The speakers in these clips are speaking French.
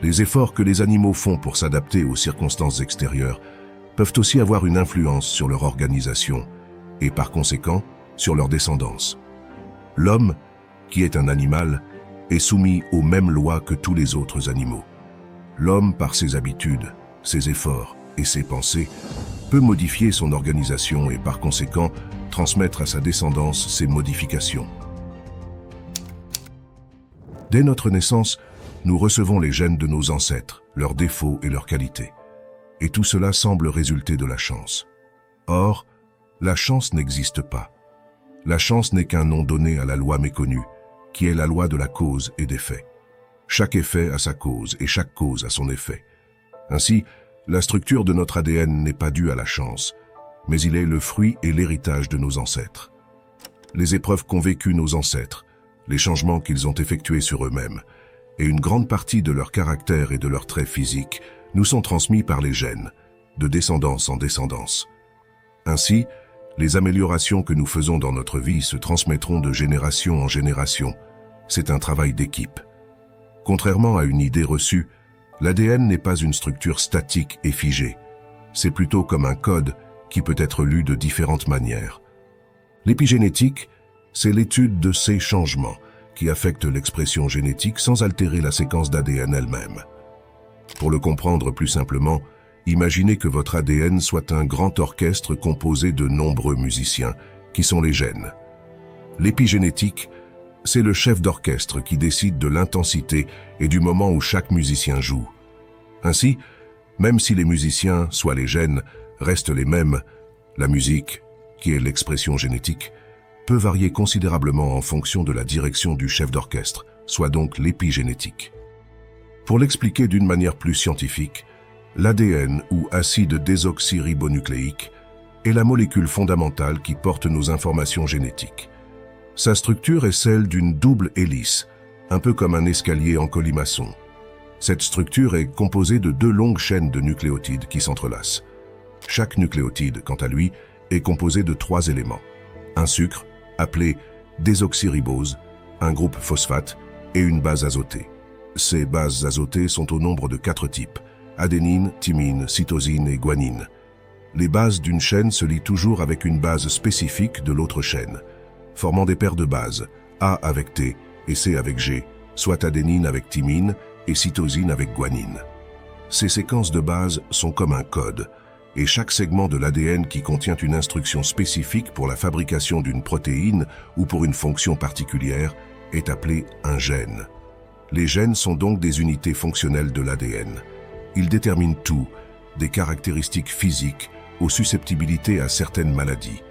Les efforts que les animaux font pour s'adapter aux circonstances extérieures peuvent aussi avoir une influence sur leur organisation et par conséquent sur leur descendance. L'homme, qui est un animal, est soumis aux mêmes lois que tous les autres animaux. L'homme, par ses habitudes, ses efforts et ses pensées, peut modifier son organisation et par conséquent transmettre à sa descendance ces modifications. Dès notre naissance, nous recevons les gènes de nos ancêtres, leurs défauts et leurs qualités. Et tout cela semble résulter de la chance. Or, la chance n'existe pas. La chance n'est qu'un nom donné à la loi méconnue, qui est la loi de la cause et des faits. Chaque effet a sa cause et chaque cause a son effet. Ainsi, la structure de notre ADN n'est pas due à la chance, mais il est le fruit et l'héritage de nos ancêtres. Les épreuves qu'ont vécues nos ancêtres, les changements qu'ils ont effectués sur eux-mêmes, et une grande partie de leur caractère et de leurs traits physiques nous sont transmis par les gènes, de descendance en descendance. Ainsi, les améliorations que nous faisons dans notre vie se transmettront de génération en génération. C'est un travail d'équipe. Contrairement à une idée reçue, l'ADN n'est pas une structure statique et figée. C'est plutôt comme un code qui peut être lu de différentes manières. L'épigénétique, c'est l'étude de ces changements qui affectent l'expression génétique sans altérer la séquence d'ADN elle-même. Pour le comprendre plus simplement, imaginez que votre ADN soit un grand orchestre composé de nombreux musiciens, qui sont les gènes. L'épigénétique, c'est le chef d'orchestre qui décide de l'intensité et du moment où chaque musicien joue. Ainsi, même si les musiciens, soit les gènes, restent les mêmes, la musique, qui est l'expression génétique, peut varier considérablement en fonction de la direction du chef d'orchestre, soit donc l'épigénétique. Pour l'expliquer d'une manière plus scientifique, l'ADN ou acide désoxyribonucléique est la molécule fondamentale qui porte nos informations génétiques. Sa structure est celle d'une double hélice, un peu comme un escalier en colimaçon. Cette structure est composée de deux longues chaînes de nucléotides qui s'entrelacent. Chaque nucléotide, quant à lui, est composé de 3 éléments. Un sucre, appelé désoxyribose, un groupe phosphate et une base azotée. Ces bases azotées sont au nombre de 4 types: adénine, thymine, cytosine et guanine. Les bases d'une chaîne se lient toujours avec une base spécifique de l'autre chaîne, formant des paires de bases, A avec T et C avec G, soit adénine avec thymine et cytosine avec guanine. Ces séquences de bases sont comme un code, et chaque segment de l'ADN qui contient une instruction spécifique pour la fabrication d'une protéine ou pour une fonction particulière est appelé un gène. Les gènes sont donc des unités fonctionnelles de l'ADN. Ils déterminent tout, des caractéristiques physiques aux susceptibilités à certaines maladies.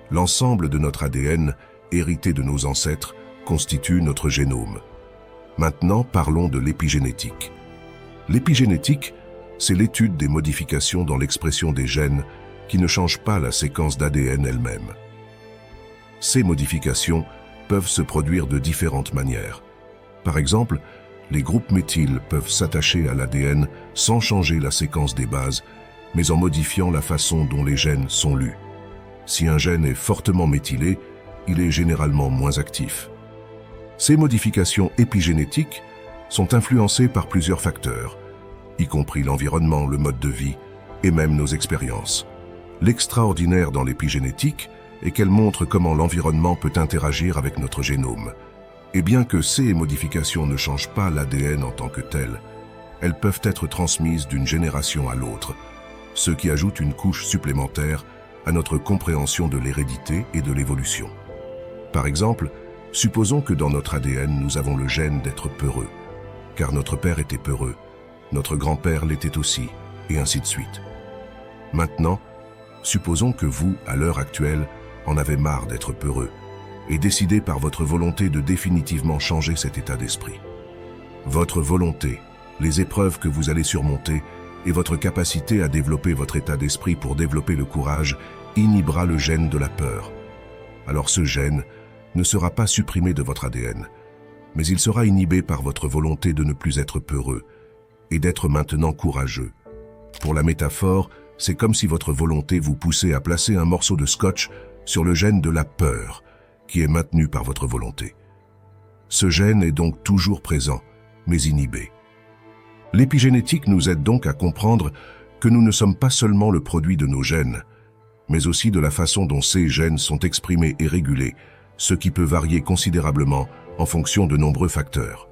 L'ensemble de notre ADN, hérité de nos ancêtres, constitue notre génome. Maintenant, parlons de l'épigénétique. L'épigénétique, c'est l'étude des modifications dans l'expression des gènes qui ne changent pas la séquence d'ADN elle-même. Ces modifications peuvent se produire de différentes manières. Par exemple, les groupes méthyl peuvent s'attacher à l'ADN sans changer la séquence des bases, mais en modifiant la façon dont les gènes sont lus. Si un gène est fortement méthylé, il est généralement moins actif. Ces modifications épigénétiques sont influencées par plusieurs facteurs, y compris l'environnement, le mode de vie et même nos expériences. L'extraordinaire dans l'épigénétique est qu'elle montre comment l'environnement peut interagir avec notre génome. Et bien que ces modifications ne changent pas l'ADN en tant que tel, elles peuvent être transmises d'une génération à l'autre, ce qui ajoute une couche supplémentaire à notre compréhension de l'hérédité et de l'évolution. Par exemple, supposons que dans notre ADN nous avons le gène d'être peureux, car notre père était peureux, notre grand-père l'était aussi, et ainsi de suite. Maintenant, supposons que vous, à l'heure actuelle, en avez marre d'être peureux, et décidez par votre volonté de définitivement changer cet état d'esprit. Votre volonté, les épreuves que vous allez surmonter, et votre capacité à développer votre état d'esprit pour développer le courage inhibera le gène de la peur. Alors ce gène ne sera pas supprimé de votre ADN, mais il sera inhibé par votre volonté de ne plus être peureux, et d'être maintenant courageux. Pour la métaphore, c'est comme si votre volonté vous poussait à placer un morceau de scotch sur le gène de la peur, qui est maintenu par votre volonté. Ce gène est donc toujours présent, mais inhibé. L'épigénétique nous aide donc à comprendre que nous ne sommes pas seulement le produit de nos gènes, mais aussi de la façon dont ces gènes sont exprimés et régulés, ce qui peut varier considérablement en fonction de nombreux facteurs.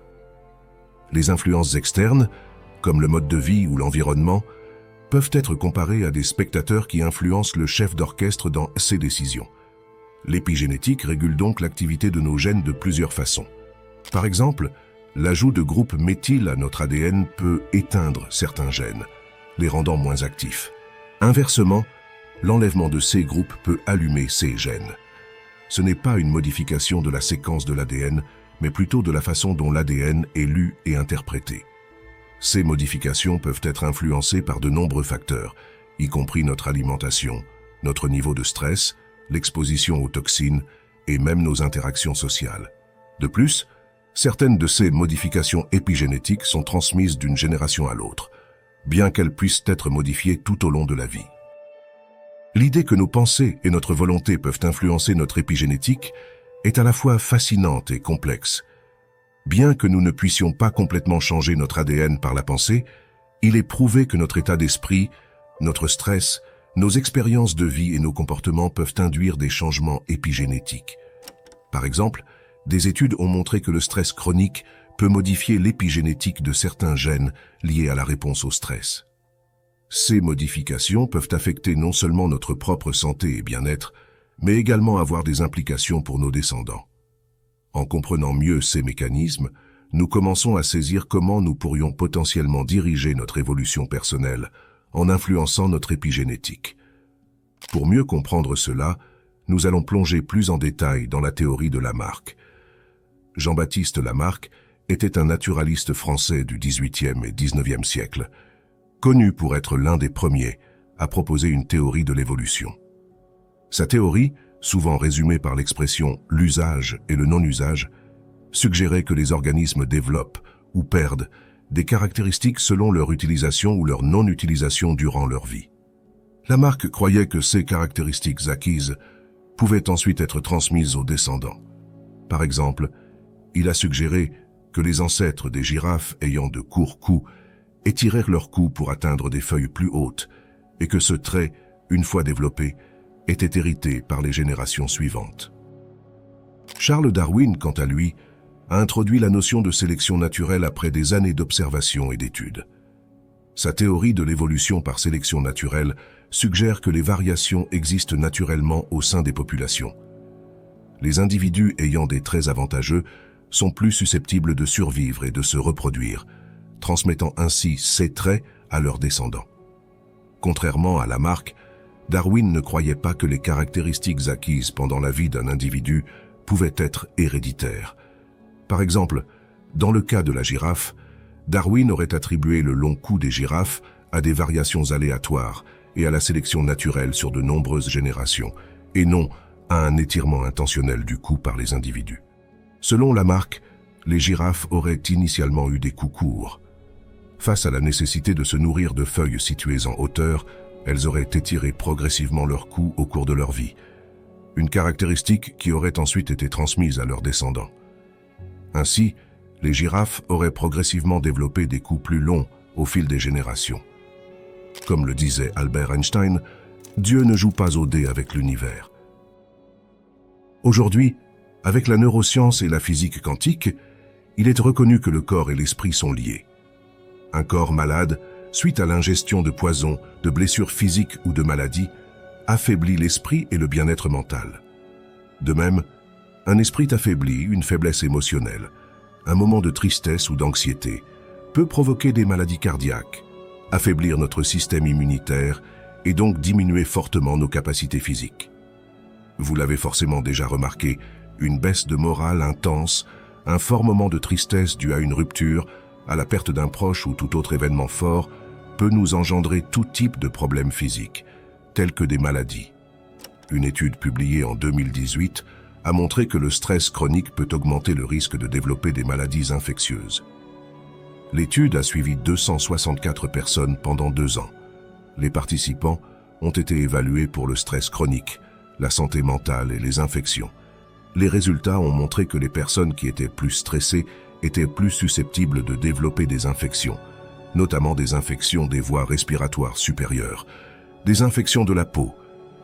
Les influences externes, comme le mode de vie ou l'environnement, peuvent être comparées à des spectateurs qui influencent le chef d'orchestre dans ses décisions. L'épigénétique régule donc l'activité de nos gènes de plusieurs façons. Par exemple, l'ajout de groupes méthyle à notre ADN peut éteindre certains gènes, les rendant moins actifs. Inversement, l'enlèvement de ces groupes peut allumer ces gènes. Ce n'est pas une modification de la séquence de l'ADN, mais plutôt de la façon dont l'ADN est lu et interprété. Ces modifications peuvent être influencées par de nombreux facteurs, y compris notre alimentation, notre niveau de stress, l'exposition aux toxines et même nos interactions sociales. De plus, certaines de ces modifications épigénétiques sont transmises d'une génération à l'autre, bien qu'elles puissent être modifiées tout au long de la vie. L'idée que nos pensées et notre volonté peuvent influencer notre épigénétique est à la fois fascinante et complexe. Bien que nous ne puissions pas complètement changer notre ADN par la pensée, il est prouvé que notre état d'esprit, notre stress, nos expériences de vie et nos comportements peuvent induire des changements épigénétiques. Par exemple, des études ont montré que le stress chronique peut modifier l'épigénétique de certains gènes liés à la réponse au stress. Ces modifications peuvent affecter non seulement notre propre santé et bien-être, mais également avoir des implications pour nos descendants. En comprenant mieux ces mécanismes, nous commençons à saisir comment nous pourrions potentiellement diriger notre évolution personnelle en influençant notre épigénétique. Pour mieux comprendre cela, nous allons plonger plus en détail dans la théorie de Lamarck. Jean-Baptiste Lamarck était un naturaliste français du XVIIIe et XIXe siècle, connu pour être l'un des premiers à proposer une théorie de l'évolution. Sa théorie, souvent résumée par l'expression « l'usage et le non-usage », suggérait que les organismes développent ou perdent des caractéristiques selon leur utilisation ou leur non-utilisation durant leur vie. Lamarck croyait que ces caractéristiques acquises pouvaient ensuite être transmises aux descendants. Par exemple, il a suggéré que les ancêtres des girafes ayant de courts coups étirèrent leur cou pour atteindre des feuilles plus hautes et que ce trait, une fois développé, était hérité par les générations suivantes. Charles Darwin, quant à lui, a introduit la notion de sélection naturelle après des années d'observation et d'études. Sa théorie de l'évolution par sélection naturelle suggère que les variations existent naturellement au sein des populations. Les individus ayant des traits avantageux sont plus susceptibles de survivre et de se reproduire, transmettant ainsi ces traits à leurs descendants. Contrairement à Lamarck, Darwin ne croyait pas que les caractéristiques acquises pendant la vie d'un individu pouvaient être héréditaires. Par exemple, dans le cas de la girafe, Darwin aurait attribué le long cou des girafes à des variations aléatoires et à la sélection naturelle sur de nombreuses générations, et non à un étirement intentionnel du cou par les individus. Selon Lamarck, les girafes auraient initialement eu des coups courts. Face à la nécessité de se nourrir de feuilles situées en hauteur, elles auraient étiré progressivement leur cou au cours de leur vie, une caractéristique qui aurait ensuite été transmise à leurs descendants. Ainsi, les girafes auraient progressivement développé des coups plus longs au fil des générations. Comme le disait Albert Einstein, Dieu ne joue pas au dé avec l'univers. Aujourd'hui, avec la neuroscience et la physique quantique, il est reconnu que le corps et l'esprit sont liés. Un corps malade, suite à l'ingestion de poisons, de blessures physiques ou de maladies, affaiblit l'esprit et le bien-être mental. De même, un esprit affaibli, une faiblesse émotionnelle, un moment de tristesse ou d'anxiété, peut provoquer des maladies cardiaques, affaiblir notre système immunitaire et donc diminuer fortement nos capacités physiques. Vous l'avez forcément déjà remarqué, une baisse de morale intense, un fort moment de tristesse dû à une rupture, à la perte d'un proche ou tout autre événement fort, peut nous engendrer tout type de problèmes physiques, tels que des maladies. Une étude publiée en 2018 a montré que le stress chronique peut augmenter le risque de développer des maladies infectieuses. L'étude a suivi 264 personnes pendant 2 ans. Les participants ont été évalués pour le stress chronique, la santé mentale et les infections. Les résultats ont montré que les personnes qui étaient plus stressées étaient plus susceptibles de développer des infections, notamment des infections des voies respiratoires supérieures, des infections de la peau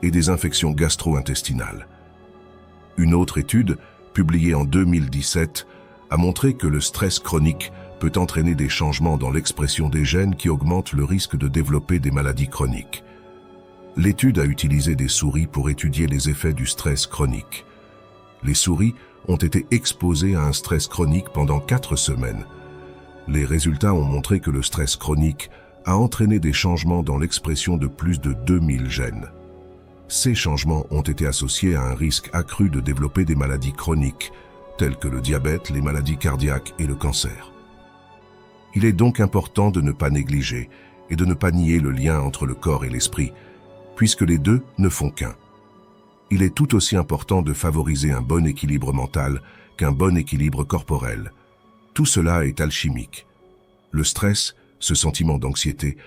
et des infections gastro-intestinales. Une autre étude, publiée en 2017, a montré que le stress chronique peut entraîner des changements dans l'expression des gènes qui augmentent le risque de développer des maladies chroniques. L'étude a utilisé des souris pour étudier les effets du stress chronique. Les souris ont été exposées à un stress chronique pendant 4 semaines. Les résultats ont montré que le stress chronique a entraîné des changements dans l'expression de plus de 2000 gènes. Ces changements ont été associés à un risque accru de développer des maladies chroniques, telles que le diabète, les maladies cardiaques et le cancer. Il est donc important de ne pas négliger et de ne pas nier le lien entre le corps et l'esprit, puisque les deux ne font qu'un. Il est tout aussi important de favoriser un bon équilibre mental qu'un bon équilibre corporel. Tout cela est alchimique. Le stress, ce sentiment d'anxiété,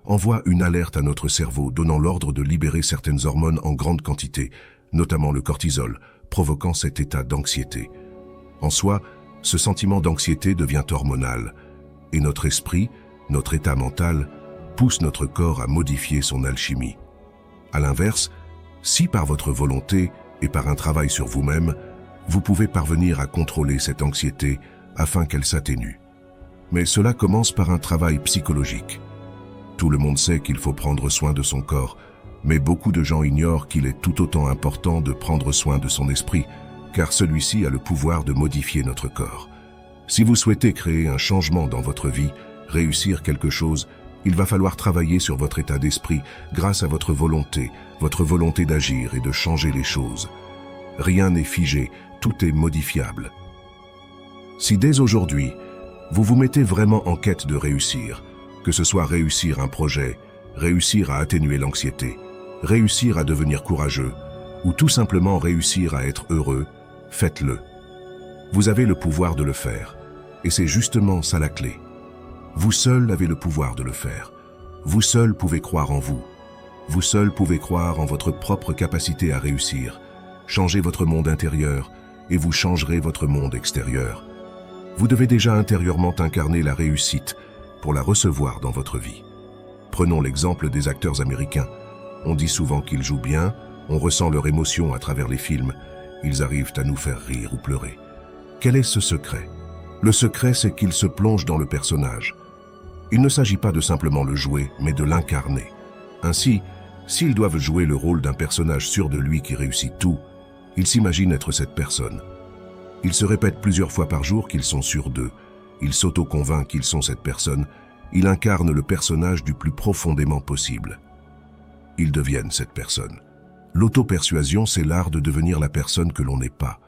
envoie une alerte à notre cerveau donnant l'ordre de libérer certaines hormones en grande quantité, notamment le cortisol, provoquant cet état d'anxiété. En soi, ce sentiment d'anxiété devient hormonal, et notre esprit, notre état mental, pousse notre corps à modifier son alchimie. À l'inverse, si par votre volonté et par un travail sur vous-même, vous pouvez parvenir à contrôler cette anxiété afin qu'elle s'atténue. Mais cela commence par un travail psychologique. Tout le monde sait qu'il faut prendre soin de son corps, mais beaucoup de gens ignorent qu'il est tout autant important de prendre soin de son esprit, car celui-ci a le pouvoir de modifier notre corps. Si vous souhaitez créer un changement dans votre vie, réussir quelque chose, il va falloir travailler sur votre état d'esprit grâce à votre volonté d'agir et de changer les choses. Rien n'est figé, tout est modifiable. Si dès aujourd'hui, vous vous mettez vraiment en quête de réussir, que ce soit réussir un projet, réussir à atténuer l'anxiété, réussir à devenir courageux, ou tout simplement réussir à être heureux, faites-le. Vous avez le pouvoir de le faire, et c'est justement ça la clé. Vous seul avez le pouvoir de le faire. Vous seul pouvez croire en vous. Vous seul pouvez croire en votre propre capacité à réussir. Changez votre monde intérieur et vous changerez votre monde extérieur. Vous devez déjà intérieurement incarner la réussite pour la recevoir dans votre vie. Prenons l'exemple des acteurs américains. On dit souvent qu'ils jouent bien, on ressent leur émotion à travers les films. Ils arrivent à nous faire rire ou pleurer. Quel est ce secret ? Le secret, c'est qu'ils se plongent dans le personnage. Il ne s'agit pas de simplement le jouer, mais de l'incarner. Ainsi, s'ils doivent jouer le rôle d'un personnage sûr de lui qui réussit tout, ils s'imaginent être cette personne. Ils se répètent plusieurs fois par jour qu'ils sont sûrs d'eux. Ils s'auto-convainquent qu'ils sont cette personne. Ils incarnent le personnage du plus profondément possible. Ils deviennent cette personne. L'auto-persuasion, c'est l'art de devenir la personne que l'on n'est pas.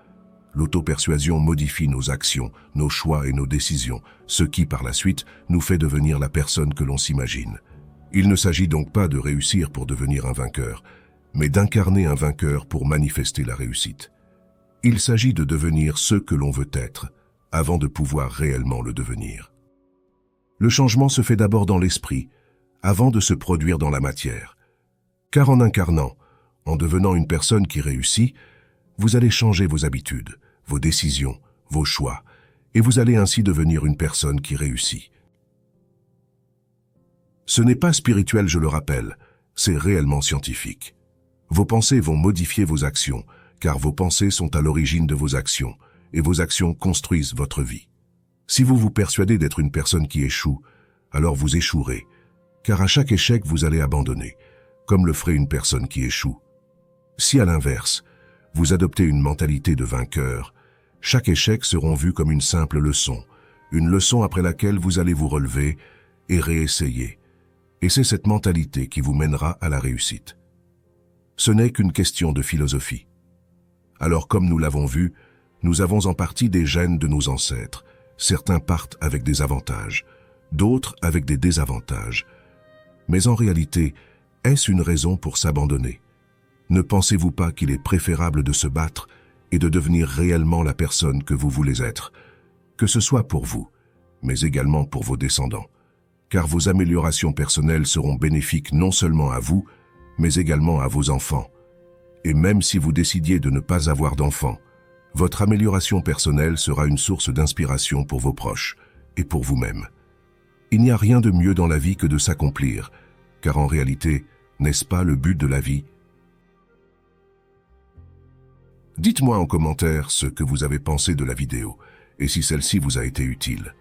L'auto-persuasion modifie nos actions, nos choix et nos décisions, ce qui, par la suite, nous fait devenir la personne que l'on s'imagine. Il ne s'agit donc pas de réussir pour devenir un vainqueur, mais d'incarner un vainqueur pour manifester la réussite. Il s'agit de devenir ce que l'on veut être, avant de pouvoir réellement le devenir. Le changement se fait d'abord dans l'esprit, avant de se produire dans la matière. Car en incarnant, en devenant une personne qui réussit, vous allez changer vos habitudes, vos décisions, vos choix, et vous allez ainsi devenir une personne qui réussit. Ce n'est pas spirituel, je le rappelle, c'est réellement scientifique. Vos pensées vont modifier vos actions, car vos pensées sont à l'origine de vos actions, et vos actions construisent votre vie. Si vous vous persuadez d'être une personne qui échoue, alors vous échouerez, car à chaque échec vous allez abandonner, comme le ferait une personne qui échoue. Si à l'inverse, vous adoptez une mentalité de vainqueur, chaque échec sera vu comme une simple leçon, une leçon après laquelle vous allez vous relever et réessayer. Et c'est cette mentalité qui vous mènera à la réussite. Ce n'est qu'une question de philosophie. Alors comme nous l'avons vu, nous avons en partie des gènes de nos ancêtres. Certains partent avec des avantages, d'autres avec des désavantages. Mais en réalité, est-ce une raison pour s'abandonner ? Ne pensez-vous pas qu'il est préférable de se battre et de devenir réellement la personne que vous voulez être, que ce soit pour vous, mais également pour vos descendants, car vos améliorations personnelles seront bénéfiques non seulement à vous, mais également à vos enfants. Et même si vous décidiez de ne pas avoir d'enfants, votre amélioration personnelle sera une source d'inspiration pour vos proches et pour vous-même. Il n'y a rien de mieux dans la vie que de s'accomplir, car en réalité, n'est-ce pas le but de la vie? Dites-moi en commentaire ce que vous avez pensé de la vidéo, et si celle-ci vous a été utile.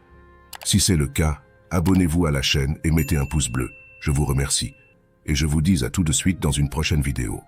Si c'est le cas, abonnez-vous à la chaîne et mettez un pouce bleu. Je vous remercie. Et je vous dis à tout de suite dans une prochaine vidéo.